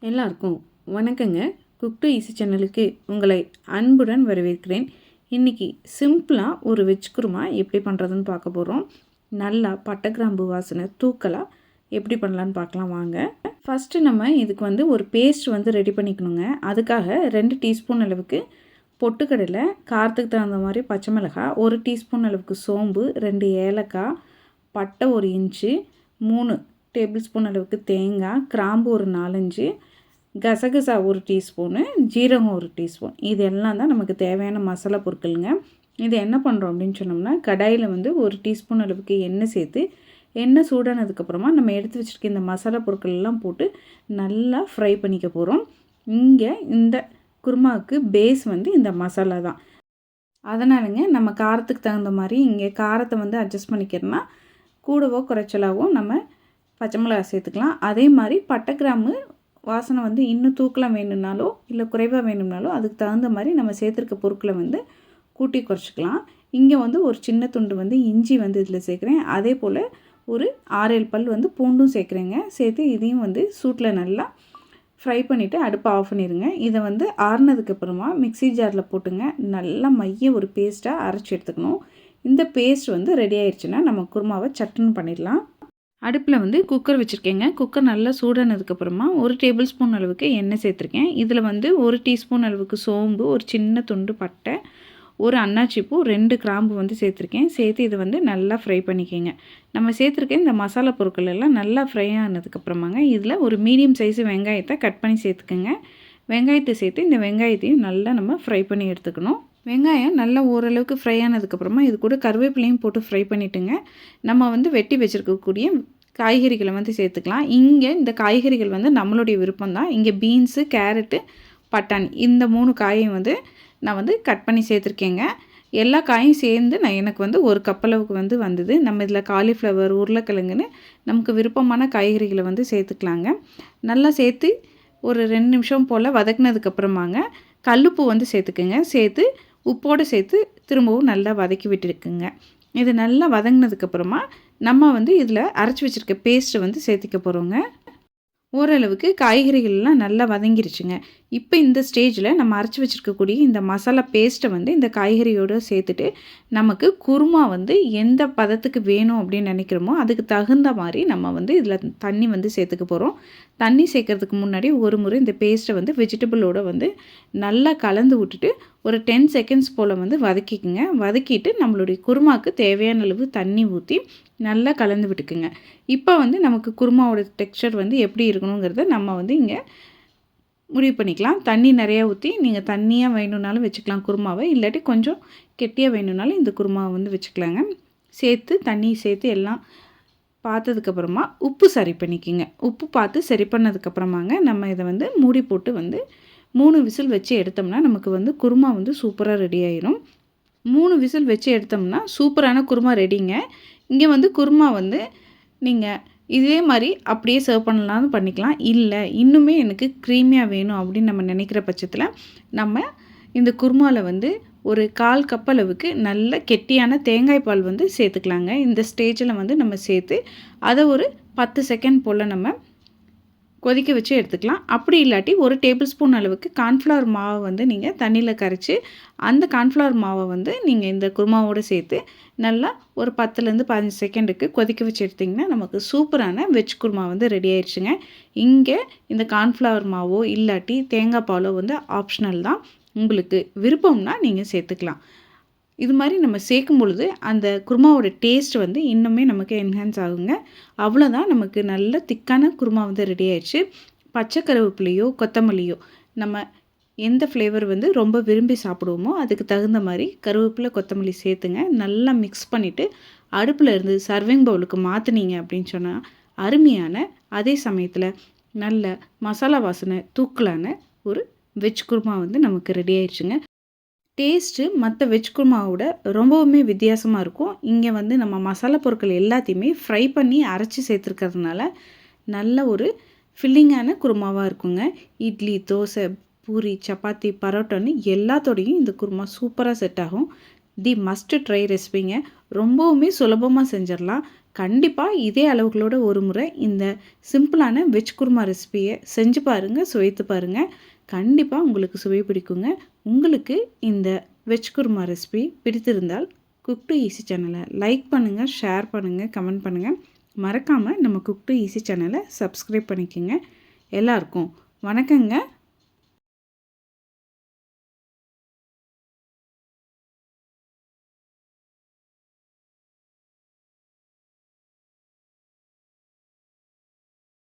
எல்லாருக்கும் வணக்கங்க. Cook to easy சேனலுக்கு உங்களை அன்புடன் வரவேற்கிறேன். இன்றைக்கி சிம்பிளாக ஒரு வெஜ் குருமா எப்படி பண்ணுறதுன்னு பார்க்க போகிறோம். நல்லா பட்டை கிராம்பு வாசனை தூக்கலாக எப்படி பண்ணலான்னு பார்க்கலாம் வாங்க. ஃபஸ்ட்டு நம்ம இதுக்கு ஒரு பேஸ்ட் ரெடி பண்ணிக்கணுங்க. அதுக்காக 2 டீஸ்பூன் அளவுக்கு பொட்டுக்கடலை, காரத்துக்கு தகுந்த மாதிரி பச்சை மிளகாய், 1 டீஸ்பூன் அளவுக்கு சோம்பு, 2 ஏலக்காய், பட்டை 1 இன்ச்சு, 3 டேபிள் ஸ்பூன் அளவுக்கு தேங்காய், கிராம்பு ஒரு 4-5, கசகசா 1 டீஸ்பூனு, ஜீரகம் 1 டீஸ்பூன். இது எல்லாம் தான் நமக்கு தேவையான மசாலா பொருட்களுங்க. இது என்ன பண்ணுறோம் அப்படின்னு சொன்னோம்னா, கடாயில் 1 டீஸ்பூன் அளவுக்கு எண்ணெய் சேர்த்து, எண்ணெய் சூடானதுக்கப்புறமா நம்ம எடுத்து வச்சுருக்க இந்த மசாலா பொருட்கள் எல்லாம் போட்டு நல்லா ஃப்ரை பண்ணிக்க போகிறோம். இங்கே இந்த குருமாவுக்கு பேஸ் இந்த மசாலா தான். அதனாலங்க நம்ம காரத்துக்கு தகுந்த மாதிரி இங்கே காரத்தை அட்ஜஸ்ட் பண்ணிக்கிறோன்னா கூடவோ குறைச்சலாவோ நம்ம பச்சை மிளகாய் சேர்த்துக்கலாம். அதே மாதிரி பட்டை கிராம்பு வாசனை இன்னும் தூக்கலாம் வேணும்னாலோ இல்லை குறைவாக வேணும்னாலோ அதுக்கு தகுந்த மாதிரி நம்ம சேர்த்துருக்க பொருட்களை கூட்டி குறைச்சிக்கலாம். இங்கே ஒரு சின்ன துண்டு இஞ்சி இதில் சேர்க்குறேன். அதே போல் ஒரு 6-7 பல் பூண்டும் சேர்க்குறேங்க. சேர்த்து இதையும் சூட்டில் நல்லா ஃப்ரை பண்ணிவிட்டு அடுப்பை ஆஃப் பண்ணிடுங்க. இதை ஆறுனதுக்கப்புறமா மிக்ஸி ஜாரில் போட்டுங்க நல்லா மைய ஒரு பேஸ்ட்டாக அரைச்சி எடுத்துக்கணும். இந்த பேஸ்ட் ரெடி ஆயிடுச்சுன்னா நம்ம குருமாவை சட்டுன்னு பண்ணிடலாம். அடுப்பில் குக்கர் வச்சுருக்கேங்க. குக்கர் நல்லா சூடானதுக்கப்புறமா 1 டேபிள் ஸ்பூன் அளவுக்கு எண்ணெய் சேர்த்துருக்கேன். இதில் 1 டீஸ்பூன் அளவுக்கு சோம்பு, ஒரு சின்ன துண்டு பட்டை, ஒரு அன்னாச்சிப்பூ, 2 கிராம்பு சேர்த்துருக்கேன். சேர்த்து இதை நல்லா ஃப்ரை பண்ணிக்கோங்க. நம்ம சேர்த்துருக்க இந்த மசாலா பொருட்கள் எல்லாம் நல்லா ஃப்ரை ஆனதுக்கப்புறமாங்க இதில் ஒரு மீடியம் சைஸு வெங்காயத்தை கட் பண்ணி சேர்த்துக்கோங்க. வெங்காயத்தை சேர்த்து இந்த வெங்காயத்தையும் நல்லா நம்ம ஃப்ரை பண்ணி எடுத்துக்கணும். வெங்காயம் நல்லா ஓரளவுக்கு ஃப்ரை ஆனதுக்கப்புறமா இது கூட கருவேப்பிலையும் போட்டு ஃப்ரை பண்ணிவிட்டுங்க நம்ம வெட்டி வச்சுருக்கக்கூடிய காய்கறிகளை சேர்த்துக்கலாம். இங்கே இந்த காய்கறிகள் நம்மளுடைய விருப்பம் தான். இங்கே பீன்ஸு, கேரட்டு, பட்டாணி இந்த 3 காயும் நான் கட் பண்ணி சேர்த்துருக்கேங்க. எல்லா காயும் சேர்ந்து எனக்கு 1 கப் அளவுக்கு வந்தது. நம்ம இதில் காலிஃப்ளவர், உருளைக்கிழங்குன்னு நமக்கு விருப்பமான காய்கறிகளை சேர்த்துக்கலாங்க. நல்லா சேர்த்து ஒரு 2 நிமிஷம் போல் வதக்கினதுக்கப்புறமாங்க கல்லுப்பு சேர்த்துக்குங்க. சேர்த்து உப்போடு சேர்த்து திரும்பவும் நல்லா வதக்கி விட்டுருக்குங்க. இது நல்லா வதங்கினதுக்கப்புறமா நம்ம இதில் அரைச்சி வச்சுருக்க பேஸ்ட்டை சேர்த்திக்க போகிறோங்க. ஓரளவுக்கு காய்கறிகள்லாம் நல்லா வதங்கிருச்சுங்க. இப்போ இந்த ஸ்டேஜில் நம்ம அரைச்சி வச்சுருக்கக்கூடிய இந்த மசாலா பேஸ்ட்டை இந்த காய்கறியோடு சேர்த்துட்டு நமக்கு குருமா எந்த பதத்துக்கு வேணும் அப்படின்னு நினைக்கிறோமோ அதுக்கு தகுந்த மாதிரி நம்ம இதில் தண்ணி சேர்த்துக்க போகிறோம். தண்ணி சேர்க்கறதுக்கு முன்னாடி ஒரு முறை இந்த பேஸ்ட்டை வெஜிடபிளோடு நல்லா கலந்து விட்டுட்டு ஒரு 10 செகண்ட்ஸ் போல் வதக்கிக்குங்க. வதக்கிட்டு நம்மளுடைய குருமாவுக்கு தேவையான அளவு தண்ணி ஊற்றி நல்லா கலந்து விட்டுக்குங்க. இப்போ நமக்கு குருமாவோட டெக்ஸ்சர் எப்படி இருக்கணுங்கிறத நம்ம இங்கே முடிவு பண்ணிக்கலாம். தண்ணி நிறையா ஊற்றி நீங்கள் தண்ணியாக வேணும்னாலும் வச்சுக்கலாம் குருமாவை, இல்லாட்டி கொஞ்சம் கெட்டியாக வேணும்னாலும் இந்த குருமாவை வச்சுக்கலாங்க. சேர்த்து தண்ணி சேர்த்து எல்லாம் பார்த்ததுக்கப்புறமா உப்பு சரி பண்ணிக்கோங்க. உப்பு பார்த்து சரி பண்ணதுக்கப்புறமாங்க நம்ம இதை மூடி போட்டு 3 விசில் வச்சு எடுத்தோம்னா நமக்கு குருமா சூப்பராக ரெடி ஆயிரும். 3 விசில் வச்சு எடுத்தோம்னா சூப்பரான குருமா ரெடிங்க. இங்கே குருமா நீங்கள் இதே மாதிரி அப்படியே சர்வ் பண்ணலான்னு பண்ணிக்கலாம். இல்லை இன்னுமே எனக்கு க்ரீமியாக வேணும் அப்படின்னு நம்ம நினைக்கிற பட்சத்தில் நம்ம இந்த குருமாவில் ஒரு 1/4 கப் அளவுக்கு நல்ல கெட்டியான தேங்காய் பால் சேர்த்துக்கலாங்க. இந்த ஸ்டேஜில் நம்ம சேர்த்து அதை ஒரு 10 செகண்ட் போல் நம்ம கொதிக்க வச்சு எடுத்துக்கலாம். அப்படி இல்லாட்டி 1 டேபிள் ஸ்பூன் அளவுக்கு கார்ன்ஃப்ளவர் மாவை நீங்கள் தண்ணியில் கரைச்சி அந்த கார்ன்ஃப்ளவர் மாவை நீங்கள் இந்த குருமாவோடு சேர்த்து நல்லா ஒரு 10லேருந்து 15 செகண்டுக்கு கொதிக்க வச்சு எடுத்திங்கன்னா நமக்கு சூப்பரான வெஜ் குருமா ரெடி ஆயிடுச்சுங்க. இங்கே இந்த கார்ன்ஃப்ளவர் மாவோ இல்லாட்டி தேங்காய் பாலோ ஆப்ஷனல் தான். உங்களுக்கு விருப்பம்னா நீங்கள் சேர்த்துக்கலாம். இது மாதிரி நம்ம சேர்க்கும் பொழுது அந்த குருமாவோட டேஸ்ட் இன்னுமே நமக்கு என்ஹான்ஸ் ஆகுங்க. அவ்வளோதான், நமக்கு நல்ல திக்கான குருமா ரெடி ஆயிடுச்சு. பச்சை கருவேப்பிலையோ கொத்தமல்லியோ நம்ம எந்த ஃப்ளேவர் ரொம்ப விரும்பி சாப்பிடுவோமோ அதுக்கு தகுந்த மாதிரி கருவேப்பிலை கொத்தமல்லி சேர்த்துங்க. நல்லா மிக்ஸ் பண்ணிவிட்டு அடுப்பில் இருந்து சர்விங் பவுலுக்கு மாற்றினீங்க அப்படின்னு சொன்னால் அருமையான, அதே சமயத்தில் நல்ல மசாலா வாசனை தூக்கலான ஒரு வெஜ் குருமா நமக்கு ரெடி ஆயிடுச்சுங்க. டேஸ்ட்டு மற்ற வெஜ் குருமாவோட ரொம்பவுமே வித்தியாசமாக இருக்கும். இங்கே நம்ம மசாலா பொருட்கள் எல்லாத்தையுமே ஃப்ரை பண்ணி அரைச்சி சேர்த்துருக்கிறதுனால நல்ல ஒரு ஃபில்லிங்கான குருமாவாக இருக்குங்க. இட்லி, தோசை, பூரி, சப்பாத்தி, பரோட்டான்னு எல்லாத்தோடையும் இந்த குருமா சூப்பராக செட் ஆகும். தி மஸ்ட் ட்ரை ரெசிபிங்க. ரொம்பவுமே சுலபமாக செஞ்சிடலாம். கண்டிப்பாக இதே அளவுகளோட ஒரு முறை இந்த சிம்பிளான வெஜ் குருமா ரெசிபியை செஞ்சு பாருங்கள், சுவைத்து பாருங்கள். கண்டிப்பாக உங்களுக்கு சுவை பிடிக்குங்க. உங்களுக்கு இந்த வெஜ் குருமா ரெசிபி பிடித்திருந்தால் குக் டு ஈஸி சேனலை லைக் பண்ணுங்கள், ஷேர் பண்ணுங்கள், கமெண்ட் பண்ணுங்கள். மறக்காமல் நம்ம குக் டு ஈஸி சேனலை சப்ஸ்கிரைப் பண்ணிக்கோங்க. எல்லாருக்கும் வணக்கங்க.